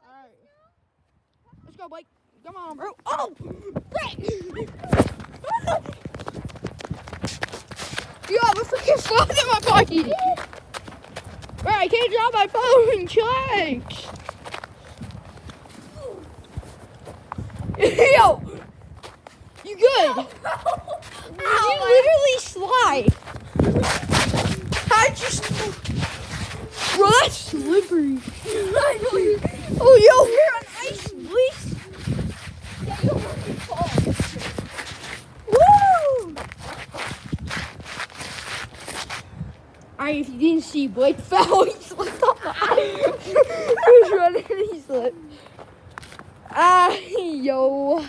Alright. Let's go, Blake. Come on, bro. Oh! You have a freaking phone in my pocket. Bro, I can't drop my phone. Chillax. Yo! You good? You literally slide. How'd you Bro, that's slippery. Oh, yo, we're on ice, please. Yeah, you don't want to fall. Woo! Alright, if you didn't see, Blake fell. He slipped on the ice. He was running and he slipped. Yo.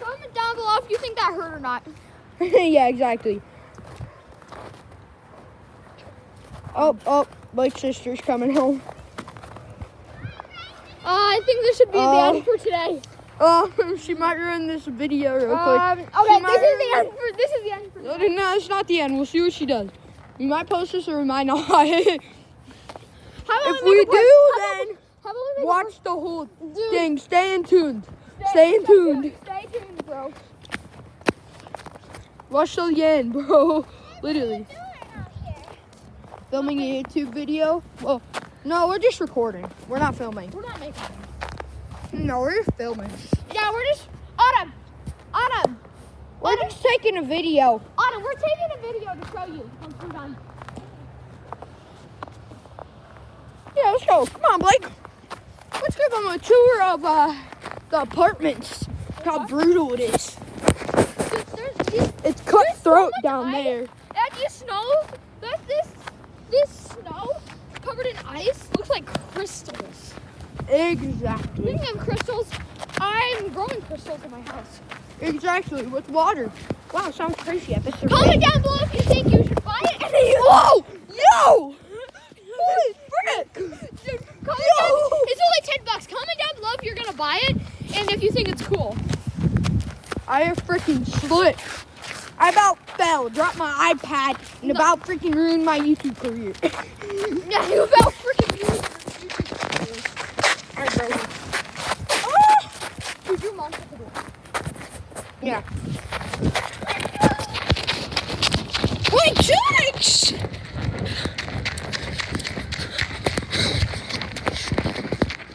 Comment down below if you think that hurt or not. Yeah, exactly. Oh, Blake's sister's coming home. I think this should be the end for today. She might ruin this video real quick. Okay, this is the end for today. No, it's not the end. We'll see what she does. We might post this or we might not. If we do, then watch the whole thing. Stay tuned. Stay tuned. Stay tuned, bro. Watch till the end, bro. Literally. Filming a YouTube video? Well, no, we're just recording. We're not filming. We're not making it. No, we're just filming. Yeah, we're just... Autumn! We're just taking a video. Autumn, we're taking a video to show you once we're done. Yeah, let's go. Come on, Blake. Let's give them a tour of the apartments. How brutal it is. It's cutthroat down there. And this snow, this snow covered in ice looks like crystals. Exactly. Speaking of crystals, I'm growing crystals in my house. Exactly, with water. Wow, sounds crazy. I bet they're Comment down below if you think you should buy it. And then Whoa! Yo! Holy frick! It's only $10. Comment down below if you're gonna buy it and if you think it's cool. I have freaking slipped. I about fell, dropped my iPad, and about freaking ruined my YouTube career. Yeah, you about freaking ruined your YouTube career. Alright, bro. Dude, your mom's at the door. Yeah. Wait, Jax!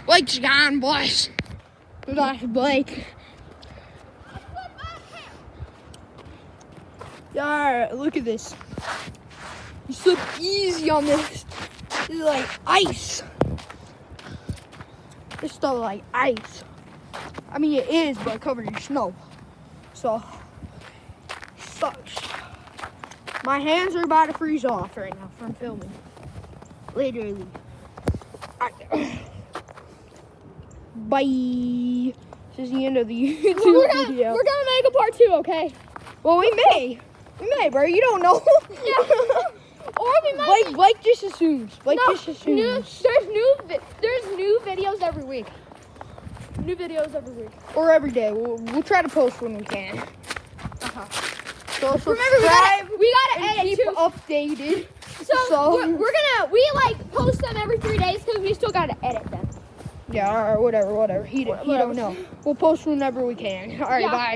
Blake's gone, boys. Goodbye, Blake. Yeah, alright, look at this. You slip easy on this. This is like ice. This stuff like ice. I mean, it is, but covered in snow. So, sucks. My hands are about to freeze off right now from filming. Literally. Bye. This is the end of the YouTube video. We're gonna make a part 2, okay? Well, we may, bro. You don't know. Yeah. Or we might. Blake just assumes. Just assumes. There's new videos every week. New videos every week. Or every day. We'll try to post when we can. So subscribe. Remember, we gotta and edit keep too. updated. So we like post them every 3 days because we still gotta edit them. Yeah, or whatever. He don't know. We'll post whenever we can. All right, Yeah. bye.